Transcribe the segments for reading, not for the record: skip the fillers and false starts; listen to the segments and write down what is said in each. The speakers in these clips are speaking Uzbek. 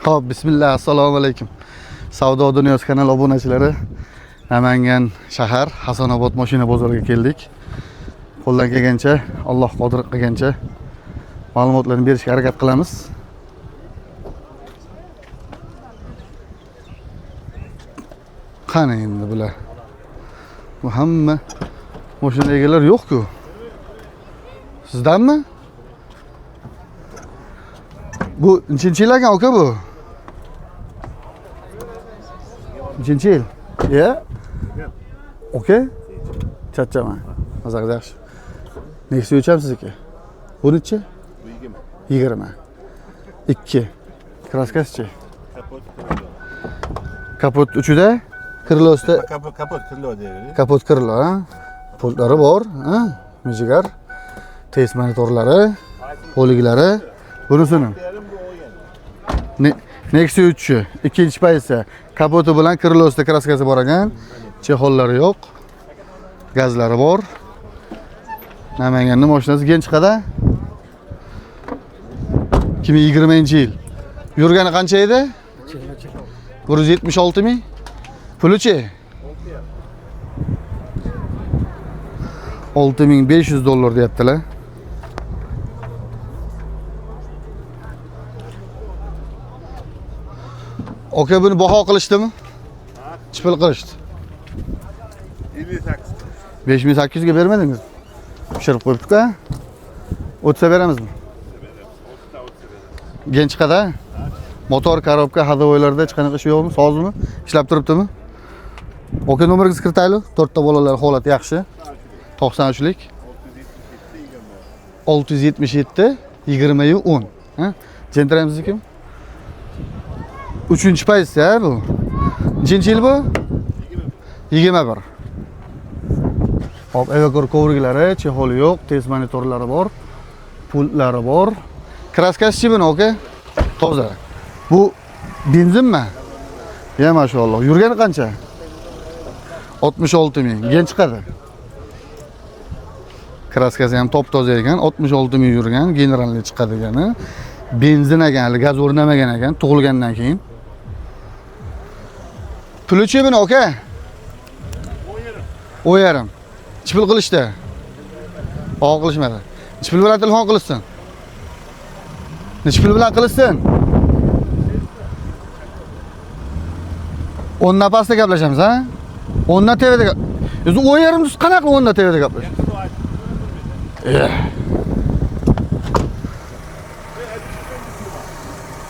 Hop, bismillah, assalomu alaykum. Savdo dunyosi kanal obunachilari. Namangan shahar Hasanobod mashina bozoriga keldik. Qo'ldan kelgancha, Alloh qodir qilgancha ma'lumotlarni berishga harakat qilamiz. Qani endi bular. Bu hamma mashina egalari yo'q-ku. Sizdanmi? Bu nechinchi yil ekan aka bu? Nechinchi yil? Ya? Okey? Charchaman. Mazaq yaxshi. Nexia o'chamsiz aka? Bu nechi? 20. 2. Kraskasi-chi? Kapot uchida, krilosida. Kapot krilo deydi. Kapot krilo, ha? Pultlari bor, ha? Mijigar. Test monitorlari, poliglari. Bunisini. Nexia 3, ikkinchi pozitsiya. Kapoti bilan krilosida kraskasi bor ekan. Chexollari yo'q. Gazlari bor. Namanganning mashinasi gen chiqadi. 2020-yil. Yurgani qancha edi? 176 ming. Pulichi? 6500 dollar deyaptilar. Oka buni baho qilishdimi? Chipil qilishdi. 58. 5800 ga bermadingiz? Pishirib qo'yibdi-ku. O'tsa beramizmi? Gen chiqadi. Motor, korobka, hadovoylarda hech qanaqa ish yo'qmi? Sozmi? Ishlab turibdimi? Oka nomeringizni kiritaylik. 4 ta bolalar holati yaxshi. 93lik. 677 20 10. Ha? Jentramiz kim? 3-chi pozitsiya bu. Nechinchi yil bu? 21. Hop, evakor kovriklari, chexoli yo'q, test monitorlari bor, pultlari bor. Kraskasi-chi buni, aka? Toza. Bu benzinmi? Ya maşallah. Yurgani qancha? 66 ming. Gen chiqadi. Kraskasi ham top toza ekan, 66 ming yurgan, generalni chiqadigani. Benzin ekan, gaz o'rnamagan ekan, tug'ilgandan keyin. Pulichi buni, aka? 10,5. Chipil qilishdi. Oq qilishmadi. Chipil bilan telefon qilsin. Chipil bilan qilsin. 10 napasda gaplashamiz, ha? 10 na TVda. O'zi 10,5 qanaqa 10 na TVda gaplashamiz?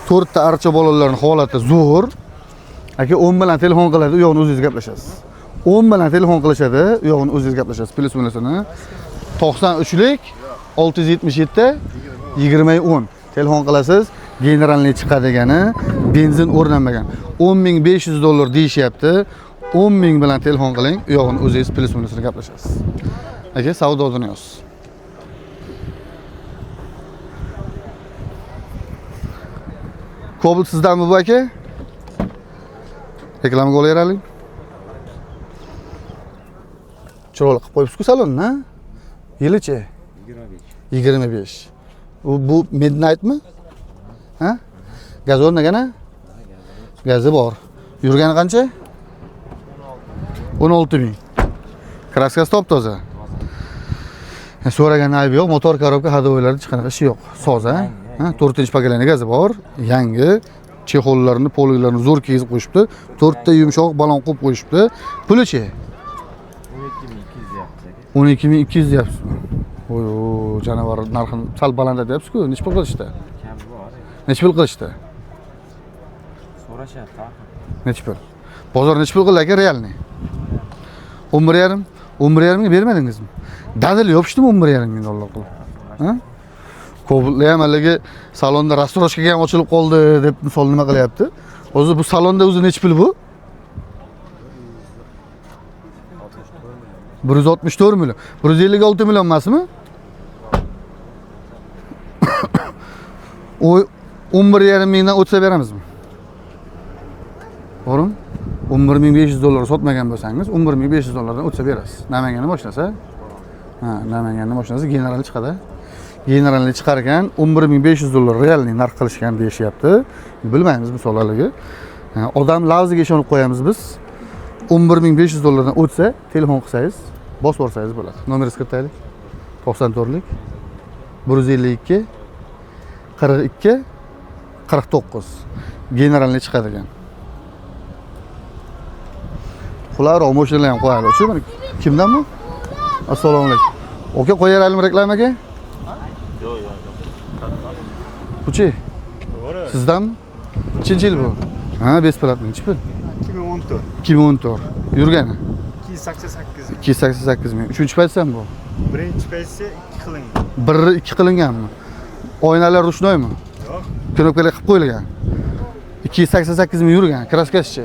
4 ta archa bolalarning holati zo'r. Aka 10 bilan telefon qiladi, u yo'g'ini o'zingiz gaplashasiz. 10 bilan telefon qilishadi, u yo'g'ini o'zingiz gaplashasiz. Plyus minusini 93lik 677 20 10. Telefon qilasiz, generalni chiqadigani, benzin o'rnamagan. 10.500 dollar deyishyapti. 10 ming bilan telefon qiling, u yo'g'ini o'zingiz plyus minusini gaplashasiz. Aka, savdo dunyosi. Kobalt sizdanmi bu aka? Reklamaga olaveraylik. Chiroyli qilib qo'yibsiz-ku salonni, ha? Yilichi? 25. Bu Midnight'mi? Ha? Gaz o'rnagana? Gazi bor. Yurgani qancha? 16 ming. Kraskasi top toza. So'ragan aybi yo'q, motor, korobka, hadovoylarda hech qanaqa ishi yo'q. Soza, ha? 4-paketli gazi bor, yangi. Chexollarini, poliklarini zo'r kezib qo'yishibdi. 4 ta yumshoq balon qo'yib qo'yishibdi. Pulichi? 12200 deyapsizmi? Voy, janavar narxini sal baland deyapsiz-ku. Nech pul qilishdi? Nech pul qilishdi? So'rashyapti. Nech pul? Bozor nech pul qildi aka realni? 11,5. 11,5 ming bermadingizmi? Dadil yopishdimi 11,5 ming dollar qilib? Ha? Kobaltlar ham haligi salonda rastroshkaga ham ochilib qoldi deb misol nima qilyapti? O'zi bu salonda o'zi nech pul bu? 164 million. 156 million emasmi? O 11,5 mingdan o'tsa beramizmi? To'g'rimi? 11.500 dollar sotmagan bo'lsangiz, 11.500 dollardan o'tsa berasiz. Namanganning mashinasi. Ha, Namanganning mashinasi general chiqadi. generalni chiqargan 11500 dollar realni narx qilishgan deyishyapti. Bilmaymiz misollarga. Odam lavziga ishonib qo'yamiz biz. 11500 dollardan o'tsa, telefon qilsangiz, bosib olsangiz bo'ladi. Nomeringizni kiritaylik. 94lik 152 42 49 generalni chiqadigan. Xular mashinalar ham qo'yadi. Shu kimdan bu? Assalomu alaykum. Oka qo'yaraylikmi reklamaga? Yo'q. Buchi? Sizdanmi? Nechinchi yil bu? Ha, besplatnichi pul. 2014. 2014. Yurgani? 288. 288 ming. Uchinchi paytsan bu? Birinchi paytsi 2 qilingan. Biri 2 qilinganmi? Oynalar rushnoymi? Yo'q. Knopkalar qilib qo'yilgan. 288 ming yurgan. Kraskasichi?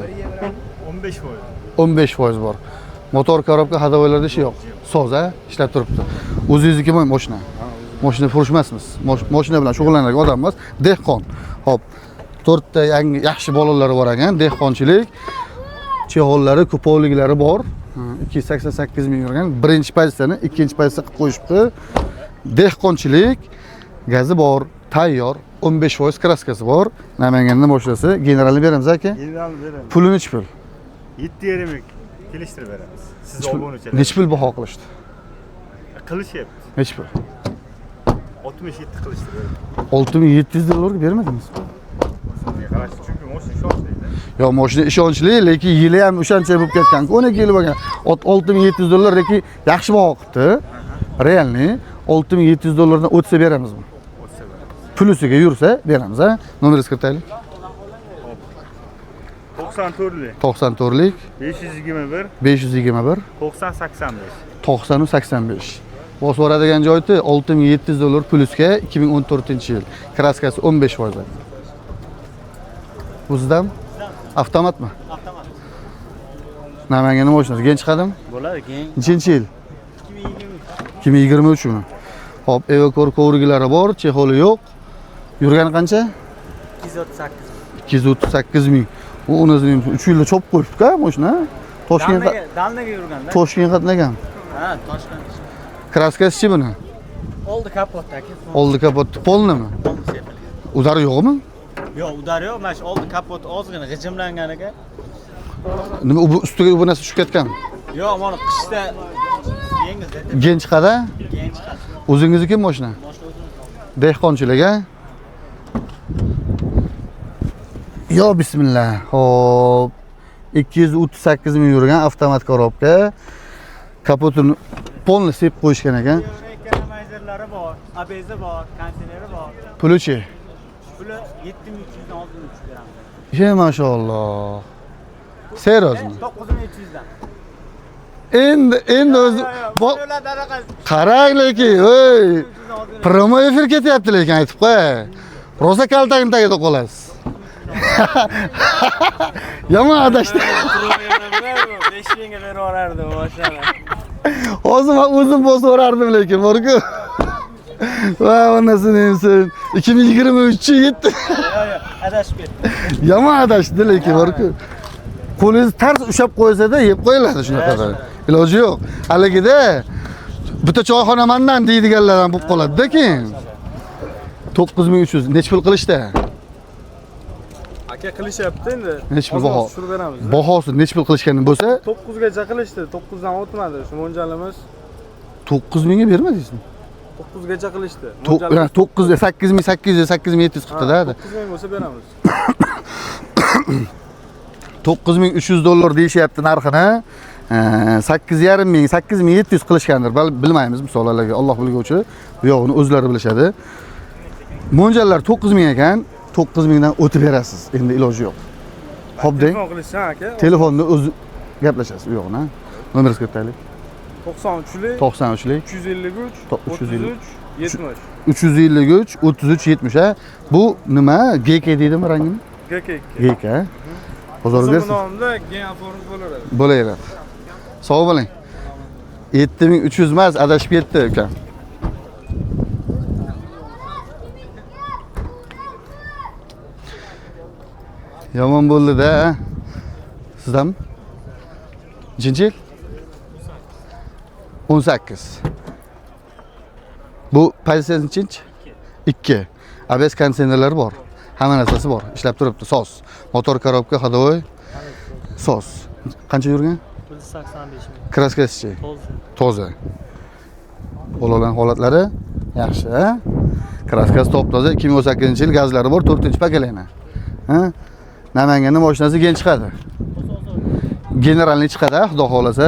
15%. 15% bor. Motor korobka hadovoylarda ishi yo'q. So'za ishlab turibdi. O'zingizniki mashina. Mashina furushmasmiz. Mashina bilan shug'ullanadigan odam emas, dehqon. Hop. 4 ta yangi yaxshi bolalari bor ekan, dehqonchilik. Chehollari, kupoliklari bor. 288 ming yurgan. Birinchi pozitsiyani ikkinchi pozitsiya qilib qo'yishibdi. Dehqonchilik, gazi bor, tayyor, 15% kraskasi bor. Namanganda mashinasi, generalni beramiz aka. Generalni beramiz. Puli nechi pul? 7,5 ming kelishtirib beramiz. Siz obunachilar. Nechi pul baho qilishdi? Qilishyapti. Nechi pul? 67 qilishtirib beramiz. 6700 dollarga bermadingiz. Sizga qarash chunki mashina ishonchli. Yo, mashina ishonchli, lekin yili ham o'shancha bo'lib ketgan-ku. 12 yil bo'lgan. 6700 dollar lekin yaxshi baho qilibdi. Realni 6700 dollardan o'tsa beramizmi? O'tsa beramiz. Plusiga yursa beramiz, ha? Nomeringizni kiritaylik. 94lik 94lik 521 521 90 85. 90 85. Bosib boradigan joyi 6700 dollar plusga 2014-yil. Kraskasi 15%. O'zidan avtomatmi? Avtomat. Namanganda mashinasi gen chiqadimi? Bo'ladi, keyin Nechinchi yil? 2023. 2023 mi? Hop, Evakor ko'rgilari bor, chexoli yo'q. Yurgani qancha? 238. 238 ming. U o'zining 3 yilda chop qo'yibdi-ku mashina. Dalnaga yurganda. Toshkent qatnagan. Ha, Toshkent. Kraskasi-chi buni? Oldi kapotdagi. Oldi kapot polnimi? Udari yo'qmi? Yo'q, udar yo'q. Mana shu oldi kapot ozgina g'ijimlanganiga. Nima u ustiga bu narsa tushib ketgan? Yo'q, mana qishda yengil dedi. Gen chiqadi? Keyin chiqadi. O'zingizniki mashina? Boshqa o'zimiz. Dehqonchilik, ha? Yo, bismillah. Hop. 238 ming yurgan avtomat korobka. Kapotini polni sepib qo'yishgan ekan. Ekranizerlari bor, abezi bor, konteyneri bor. Puluchi? Puli 7300 dan 6300 beramiz. Ye, maşallah. Serozmi? 9300 dan. Endi o'zi Bo'ladi anaqa. qarang lekin, ey. Promo efir ketyapti lekin aytib qo'y. Rosa kaltagini tagida qolasiz. Yomon adashdi. 5 mingga berib yuborardi mashina. Hozir men o'zim bosib o'rardim lekin, borku. Va onasini sen 2023 yetdi. Yo'q, adashib ketdi. Yomon adashdi lekin, borku. Qo'lingiz tars ushab qo'ysa-da yeb qo'yiladi shunaqada. Iloji yo'q. Haligida bitta choyxona mendan deydiganlardan bo'lib qoladi-da keyin. 9300 nech pul qilishdi? Aka qilishyapti endi. Nech pul baho? Tushirib beramiz. Bahosi nech pul qilishgani bo'lsa, 9 gacha qilishdi. 9 dan o'tmadi. Shu mo'ljalimiz 9 mingga bermadingizmi? 9 gacha qilishdi. 9 8800 8700 qildi-da. 9 ming bo'lsa beramiz. 9300 dollar deyishyapti narxini. 8,5 ming, 8700 qilishgandir. Bilmaymiz misollarga. Alloh bilguvchi. Bu yog'ini o'zlari bilishadi. Mo'ljallar 9 ming ekan. 9 mingdan o'tib berasiz. Endi iloji yo'q. Xo'p deng. Telefon qilishsan aka. Telefonni o'zi gaplashasiz u yo'qni. Nomeringizni kiritaylik. 93lik 93lik 353 353 70. 353 33 70 ha. Bu nima? GK deydimi rangini? GK. GK. Bozorga bersin. Nomda gen aforimiz bo'laveradi. Bo'laveradi. Sog' bo'ling. 7300 emas, adashib ketdi ukam. Yomon bo'ldi-da. Sizdanmi? Nechinchi yil? 18. Bu pozitsiyasi nechinchi? 2. ABS konditsionerlari bor. Hamma narsasi bor. Ishlab turibdi, soz. Motor korobka, ходовой, soz. Qancha yurgan? 85 ming. Kraskasi-chi? Toza. Toza. Bo'lagan holatlari yaxshi, ha? Kraskasi top-toza, 2018-yil gazlari bor, 4-pakalana. Ha? Namanganda mashinasi keyin chiqadi. Generalniy chiqadi, xudo xolasa.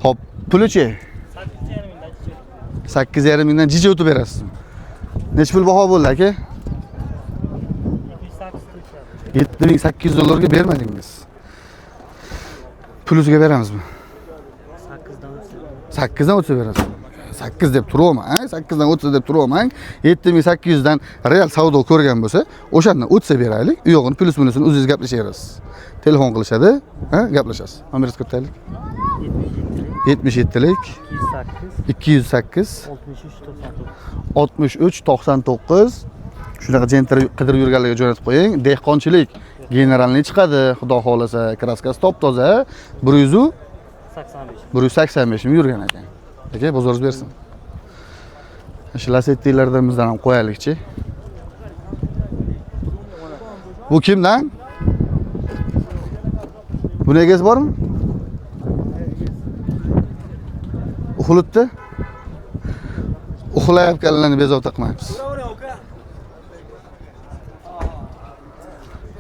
Hop, pulichi? 8,5 mingdan jija o'tib berasizmi? Necha pul baho bo'ldi aka? 7800 dollarga bermadingiz. Plusiga beramizmi? 8 dan o'tsa berasiz. 8 deb turaman, 8 dan o'tsa deb turaman. 7800 dan real savdo ko'rgan bo'lsa, o'shandan o'tsa beraylik. U yog'ini plus minusini o'zingiz gaplashaverasiz. Telefon qilishadi, gaplashasiz. Nomeringizni ko'rtaylik. 77lik 208 63 99. Shunaqa jenter qidirib yurganlarga jo'natib qo'ying. Dehqonchilik generalniy chiqadi, xudo xolasa, kraskasi top-toza. 185 ming yurgan ekan. Aka, bozoringiz bersin. Shu lasettilardan bizdan ham qo'yaylikchi. Bu kimdan? Buni egasi bormi? Uxlibdi? Uxlayotganlarni bezovta qilmaymiz.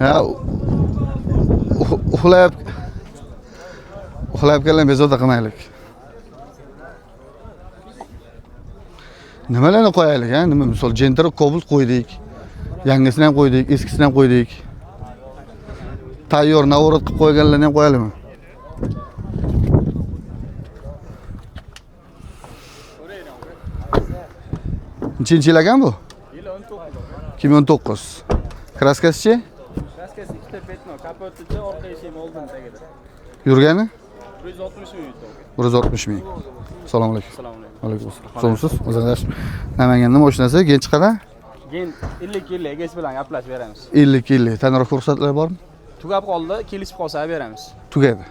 Ha, uxlayotganlarni bezovta qilmaylik. Nimalarni qo'yaylik, ha? Nima, misol Gentra Cobalt qo'ydik. Yangisini ham qo'ydik, eskisini ham qo'ydik. Tayyor navorot qilib qo'yganlarni ham qo'yalimi? Nechinchi yil ekan bu? Yil 19. 2019. Kraskasi-chi? Kraskasi ikkita petno, kapotichi, orqa eshigi oldin tagida. Yurgani? 160 ming yutdi. 160 ming. Assalomu alaykum. Assalomu alaykum. Alaykum assalom. So'msiz? O'zingiz Namanganda mashinasi keyin chiqadi? Keyin 50 yil egasi bilan gaplashib beramiz. 50. Taniroq ruxsatlar bormi? Tugab qoldi, kelishib qolsa beramiz. Tugadi.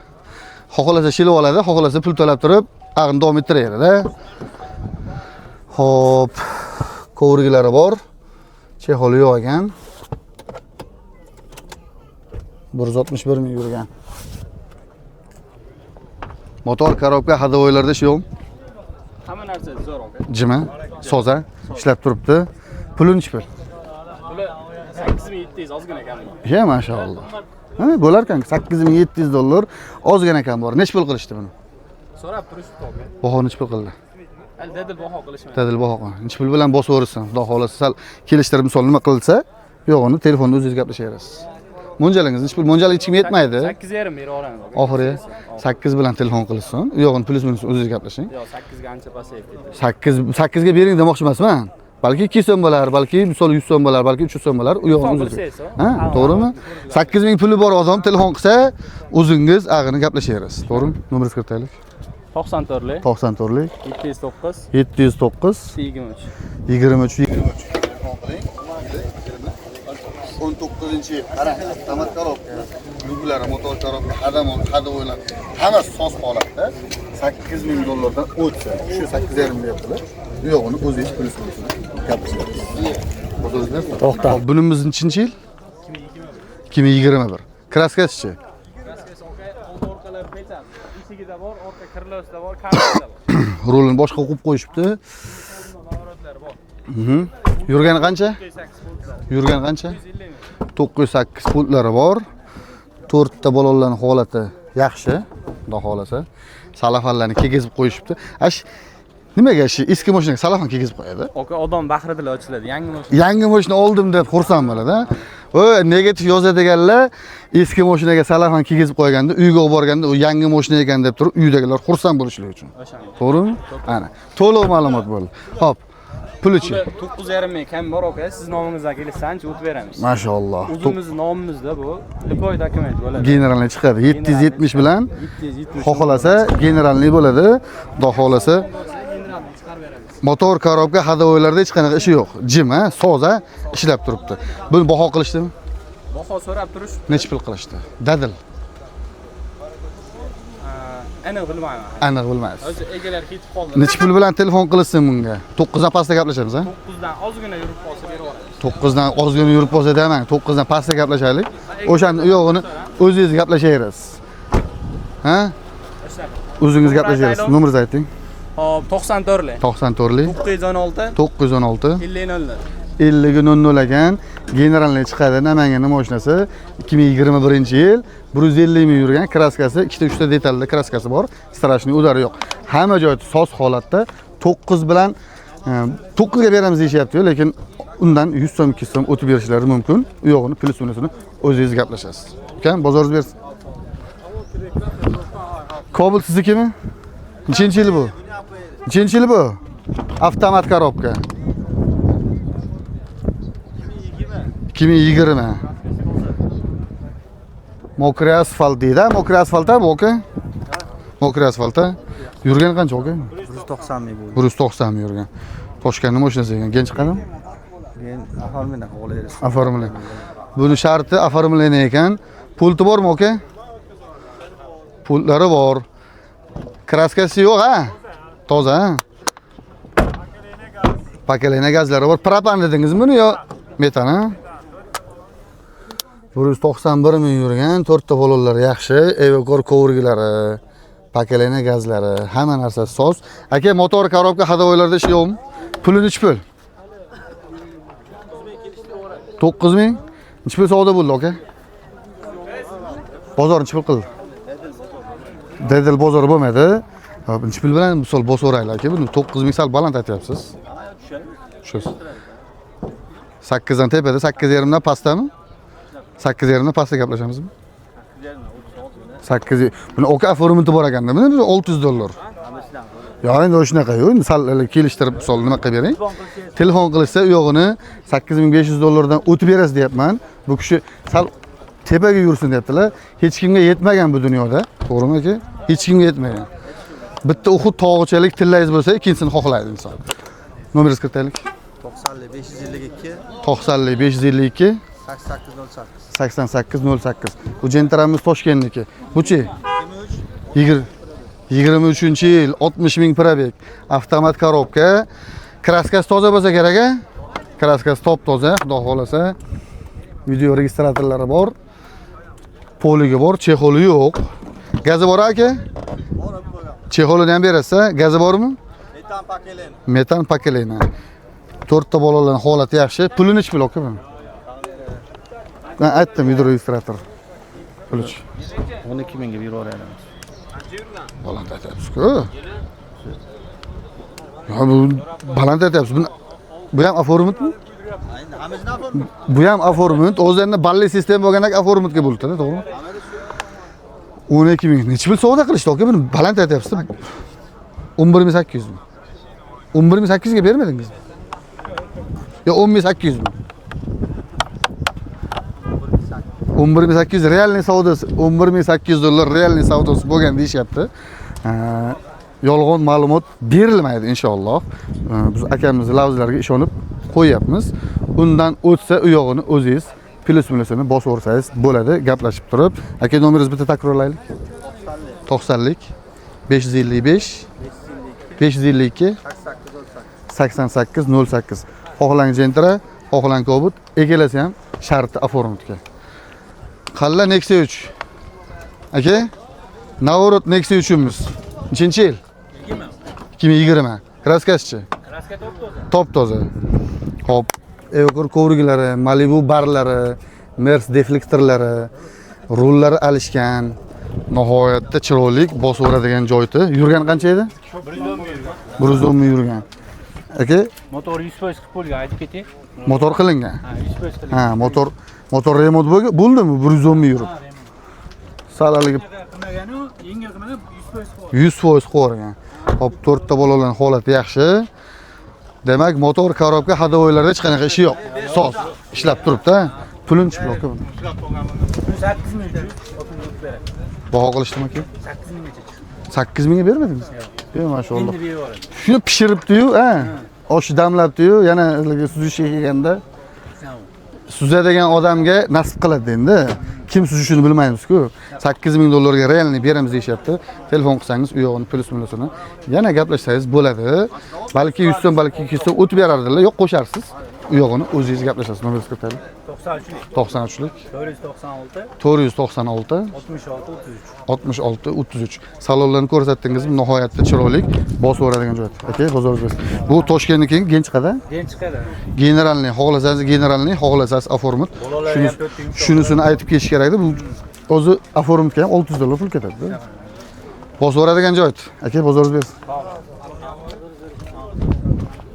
Xohlasa shilib oladi, xohlasa pul to'lab turib, ag'ini davom ettiraveradi. Xo'p, ko'vrigilari bor. Chexoli yo'q ekan. 161 ming yurgan. Motor korobka ходовойlarda ish yo'qmi? Hamma narsa zo'r aka. Jima, soza, ishlab turibdi. Pulunchi pul. Bular 8700 ozgina kam. He, mashalloh. Ha, bo'lar ekan 8700 dollar ozgina kam bor. Nech pul qilishdi buni? So'rab turishdi aka. Baho nech pul qildi? Al dadil baho qilishmaydi. Dadil baho. Nech pul bilan bosaversin. Xudo xolasa sal kelishtirib misol nima qilsa, yo'g'ini telefonda o'zingiz gaplashaverasiz. Mo'ljalingiz nech pul? Mo'ljal ichimga yetmaydi. 8,5 berib olamiz aka. Oxiri 8 bilan telefon qilsin. U yog'ini plus minus o'zingiz gaplashing. Yo'q, 8 ga ancha pasayib ketdi. 8 ga bering demoqchi emasman. Balki 2 so'm bo'lar, balki misol 100 so'm bo'lar, balki 300 so'm bo'lar. U yog'ini o'zingiz. Ha, to'g'rimi? 8000 puli bor odam telefon qilsa, o'zingiz ag'ini gaplashaverasiz. To'g'rimi? Nomeringizni ko'rtaylik. 94lik 94lik 709 709 23. 23 telefon qiling. 19-yil. Qara, avtomat korobka, yuklari, motor korobka, ходовойlar hammasi soz holatda 8000 dollardan o'tsa, shu 8,5 deyaptilar. Bu yog'ini o'zingiz pulisiz gaplashyapsiz. O'zingizlar. To'xta. Bunimiz nechinchi yil? 2021. Kraskasi-chi? Kraskasi aka, old orqalari pecham. Eshigida bor, orqa kirlosida bor, kamerada bor. Rolini boshqa qo'yib qo'yishibdi. Navorotlar bor. Yurgani qancha? 8 funtlar. Yurgani qancha? 150 ming. 908 puntlari bor. 4 ta balonlarning holati yaxshi, xudo xolasa. Salafanlarni kegizib qo'yishibdi. Nimaga shu eski mashinaga salafan kegizib qo'yadi? Aka, odam bahridan ochiladi. Yangi mashina oldim deb xursand bo'ladi. Negativ yozadiganlar eski mashinaga salafan kegizib qo'yganda, uyga olib borganda u yangi mashina ekan deb turib, uydagilar xursand bo'lishligi uchun. To'g'rimi? Ana, to'liq ma'lumot bo'ldi. Xo'p, pulichi? 9,5 ming kam bor aka, siz nomingizdan kelsa ancha o'tib beramiz. Mashalloh. O'zimizning nomimizda bu lipoy dokument bo'ladi. Generalniy chiqadi. 770 bilan 770. xohlasa generalniy bo'ladi. Xudo xolasa motor korobka ходовойlarda hech qanaqa ishi yo'q. Jima, soza ishlab turibdi. Buni baho qilishdimi? Baho so'rab turish. Nech pul qilishdi? Dadil. aniq bilmayman. Aniq bilmaysiz. O'zi egalar ketib qoldi. Necha pul bilan telefon qilsin bunga? 9 dan pastda gaplashamiz, ha? 9 dan ozgina yurib qolsa berib yuboramiz. 9 dan ozgina yurib bo'lsa demang, 9 dan pastda gaplashaylik. O'shani u yog'ini o'zingiz gaplashaverasiz. Ha? O'zingiz gaplashaverasiz. Nomeringizni ayting. Hop, 94lik. 94lik 916 916 50 50 ekan. Generalniy chiqadi Namanganning mashinasi 2021-yil 150 ming yurgan, kraskasi 2 ta 3 ta detalli kraskasi bor. Strashniy udari yo'q. Hamma joyi soz holatda 9 bilan 9 ga beramiz deyishyapti-yu, lekin undan 100 so'm 200 so'm o'tib berishlari mumkin. U yog'ini plyus minusini o'zingiz gaplashasiz. Ukan, bozoringiz bersin. Kobul siznikimi? Nechinchi yil bu? Nechinchi yil bu? Avtomat korobka. 2020. Mokri asfalt deydi. Mokri asfaltda bu aka? Mokri asfaltda. Yurgan qancha aka? 190 ming bo'ldi. 190 ming yurgan. Toshkentning mashinasi ekan. Gench qadam? Men aholmini qo'laysiz. Aformli. Buni sharti aformleni ekan. Pulti bormi aka? Pullari bor. Kraskasi yo'q, ha? Toza, ha? Pakelena gazlari bor. Propan dedingizmi buni yo metan, ha? 191 ming yurgan, 4 ta balonlar yaxshi, Evakor kovrigilari, pakelena gazlari, hamma narsa soz. Aka, motor korobka hadovoylarda ish yo'qmi? Puli nechi pul? 9 ming? Nechi pul savdo bo'ldi aka? Bozor nechi pul qildi? Dedil bozor bo'lmadi. Nechi pul bilan misol bosaveraylik aka, buni 9 ming sal baland aytyapsiz. Shusiz. 8 dan tepada, 8,5 dan pastdami? 8,5 dan pastda gaplashamizmi? 8. Buni oka aformenti bor ekanda, buni $600. Yo'q, endi o'shanaqa-yu, sal kelishtirib misol nima qilib bering. Telefon qilishsa, u yog'ini $8,500 dan o'tib berasiz deyapman. Bu kishi sal tepaga yursin deyaptilar. Hech kimga yetmagan bu dunyoda, to'g'rimi aka? Hech kimga yetmagan. Bitta Uhud tog'ichalik tillayingiz bo'lsa, ikkinchisini xohlaydi inson. Nomeringizni kiritaylik. 90 552 90 552 8808. Bu Gentramiz Toshkentniki. Buchi? 23-yil, 60 ming probeg. Avtomat korobka. Kraskasi toza bo'lsa kerak, a? Kraskasi top toza, xudo xolasa. Video registratorlari bor. Poliga bor, chexoli yo'q. Gazi bor aka? Chexolini ham berasiz, gazi bormi? Metan pakelena. Metan pakelena. 4 ta bolalarning holati yaxshi. Puli nechi pul aka bu? Ben aytdim video registrator. Puluch. 12 mingga berib yuboramiz. Baland aytyapsiz-ku. Ya bu baland aytyapsiz. Bu ham aformentmi? Endi hammasidan aforment. Bu ham aforment. O'zlarining balli sistem bo'lganda aformentga bo'ldi-da, to'g'rimi? 12 ming. Nechi pul savdo qilishdi aka? Buni baland aytyapsiz. 11,800 mi? 11,800 ga bermadingiz? Yo 10,800 mi? 11,800 realniy savdosi, $11,800 realniy savdosi bo'lgan deyishyapti. Yolg'on ma'lumot berilmaydi inshaalloh. Biz akamiz lavzlarga ishonib qo'yapmiz. Undan o'tsa u yog'ini o'zingiz plyus minusini bosib o'rsangiz bo'ladi, gaplashib turib. Aka, nomeringizni bitta takrorlaylik. 90lik 555 552 8808. Xohlang Gentra, xohlang Cobalt, egalasi ham sharti aformentga. Qalla Nexia 3. Aka, Navrot Nexia 3'imiz. Nechinchi yil? 2020. Kraskasichi? Kraska top toza. Top toza. Hop, Evakor kovrigilari, Malibu barlari, Mers deflektorlari, rullari alishgan. Nihoyatda chiroyli bosaveradigan joyda. Yurgan qancha edi? 110 ming yurgan. Aka, Motor 100% qilib bo'lgan, aytib ketay. motor qilingan. Ha, 100% qilingan. Ha, motor remont bo'ldimi? 110 ming yurib. Salaligi Qilmaganu, yengil qilib 100% 100% qo'ygan. Hop, 4 ta bolalarning holati yaxshi. Demak, motor korobka hadovoylarda hech qanaqa ishi yo'q. Soz ishlab turibdi. Pulinchi bloki buni. 8 ming beradi. Baho qilishdimi aka? 8 minggacha chiqdi. 8 mingga bermadingiz? Yo'q, mashalloh. Endi berib yuboradi. Shuni pishiribdi-yu, ha? Osh damlabdi-yu, yana suzishga kelganda suzadigan odamga nasib qiladi endi. kim siz shuni bilmaymiz-ku. 8000 dollarga realni beramiz deyapti. Telefon qilsangiz u yog'ini plyus minusini yana gaplashsangiz bo'ladi. Balki 100 so'm, balki 200 so'm o'tib berardilar, yo'q qo'sharsiz. U yog'ini o'zingiz gaplashasiz. Nomeringizni kiritaylik. 93lik 496 496 66 33. 66 33. Salonlarni ko'rsatdingizmi? Nihoyatda chiroyli, bosib o'radigan joy. Aka, bozoringiz. Bu Toshkentniki Genchqada. Genchqada. Generalni xohlasangiz generalni, xohlasangiz oformit. Shunisini aytib ketish kerak-da. Bu o'zi oformitga ham 600 dollar pul ketadi. Bosib o'radigan joy. Aka, bozoringiz bersin.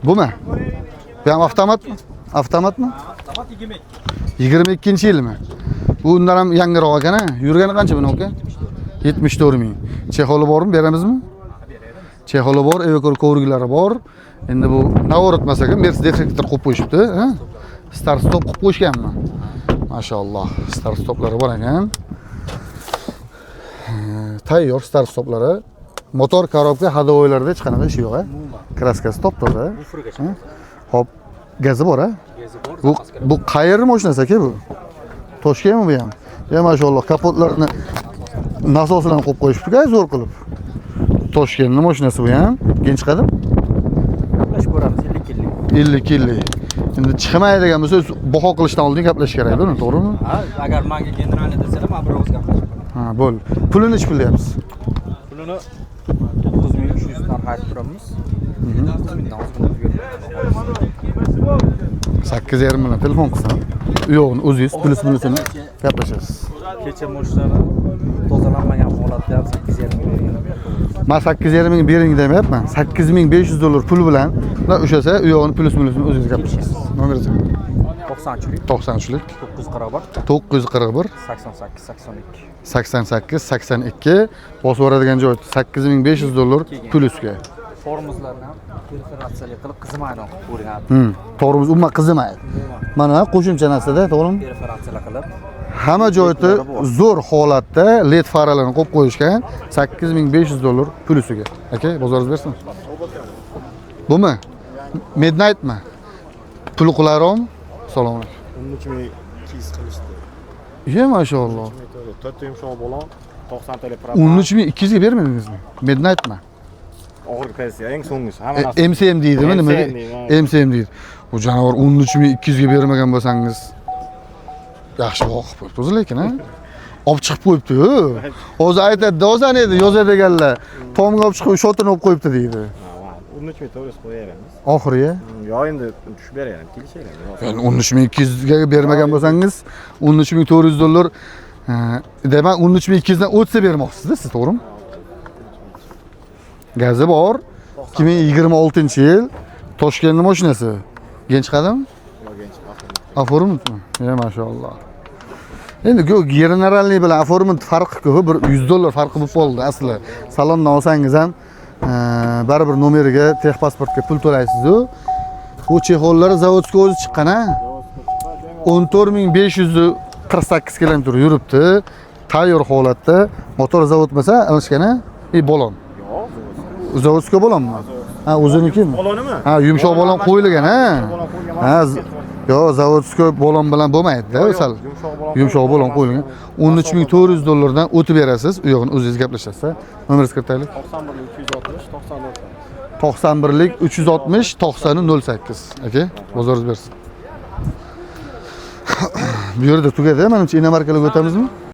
Bumi? Bu ham avtomatmi? Avtomatmi? 22-yilmi? Bu undan ham yangiroq ekan-a. Yurgani qancha buni aka? 74 ming. Chexoli bormi? Beramizmi? Chexoli bor, evakor ko'rgiklari bor. Endi bu Navorat masalan Mercedes detektor qo'yib qo'yishibdi, ha? Start stop qilib qo'yishganmi? Mashalloh, start stoplari bor ekan. Tayyor start stoplari. Motor korobka hadovoylarda hech qanaqa ishi yo'q, ha? Kraskasi top-toza. Hop, gazi bor, ha? Bu qayerning mashinasi aka bu? Toshkentmi bu ham? Ya mashalloh, kapotlarni nasoslarni qo'yib qo'yishibdi-ku, zo'r qilib. Toshkentning mashinasi bu ham. Genchqada? Gaplashib ko'ramiz 50 50. Endi chiqmaydigan bo'lsa, baho qilishdan oldin gaplash kerak-da, to'g'rimi? Ha, agar menga generalni desalar, men bir o'z gaplashib ko'raman. Ha, bo'l. Pulini nech pul deyapsiz? Pulini 9300 dan qaytib turamiz. 8,5 million telefon qilsam, u yo'g'ini o'zingiz plyus minusini gaplashasiz. Kecha mashinani tozalanmagan holatda ham 8,5 ming bergan. Men 8,5 ming bering demayapman. 8500 dollar pul bilan o'shasa, u yo'g'ini plyus minusini o'zingiz gaplashasiz. Nomeringiz 93lik 93lik 941 941 88 82. 88 82 bosib o'radigan joy 8500 dollar plyusga. Tormozlarni ham perforatsiyali qilib qizimaydi qilib ko'rgan. To'g'rimi? Umuman qizimaydi. Mana qo'shimcha narsada, to'g'rimi? Perforatsiyalar qilib Hamma joyda zo'r holatda LED faralarni qo'yib qo'yishgan 8500 dollar plyusiga. Aka, bozoringiz bersin. Bumi? Midnightmi? Pul qilaroqmi? Salom alaykum. 13200 qilishdi. Ye, mashalloh. 4 yumshoq bo'lon 90 TL prop. 13200 ga bermadingizmi? Midnightmi? Oxirgi versiya eng so'nggisi. Hamma narsa. MCM deydimi, nima? MCM deydi. Bu jonivor 13200 ga bermagan bo'lsangiz yaxshi qilib qo'yibdi o'zi lekin, ha? Olib chiqib qo'yibdi-ku. O'zi aytadi, o'zan edi, yozadiganlar. Tomga olib chiqib shotini olib qo'yibdi deydi. 13400 qo'yaramiz. Oxiriga Yo endi tushib beraylik, kelishaylik. yani 13200 ga bermagan bo'lsangiz 13400 dollar demak 13200 dan o'tsa bermoqsizda siz, to'g'rimi? Gazi bor. 2026-yil Toshkentning mashinasi. Genchqadami? Aformitmi? Ya mashalloh. Endi generalni bilan aformit farqi ko'p, bir 100 dollar farqi bo'lib qoldi asli. Salondan olsangiz ham baribir nomeriga, texpasportga pul to'laysiz-ku. Bu chexollari zavodga o'zi chiqqan-a? 14548 kilometr yuribdi. Tayyor holatda, motor zavod emas, alishgan-a? Bolon. Yo'q, zavodga bolonmi? Ha, o'zinikimi? Bolonimi? Ha, yumshoq bolon qo'yilgan, ha? Ha, yo, zavodga bolon bilan bo'lmaydi-da, sal. Yumshoq bolon qo'yilgan. 13400 dollardan o'tib berasiz, u yog'ini o'zingiz gaplashasiz. Nomeringizni kiritaylik. 91 360 90 08. Aka, bozoringiz bersin. Bu yerda tugadi, menimcha inomarkalarga o'tamizmi?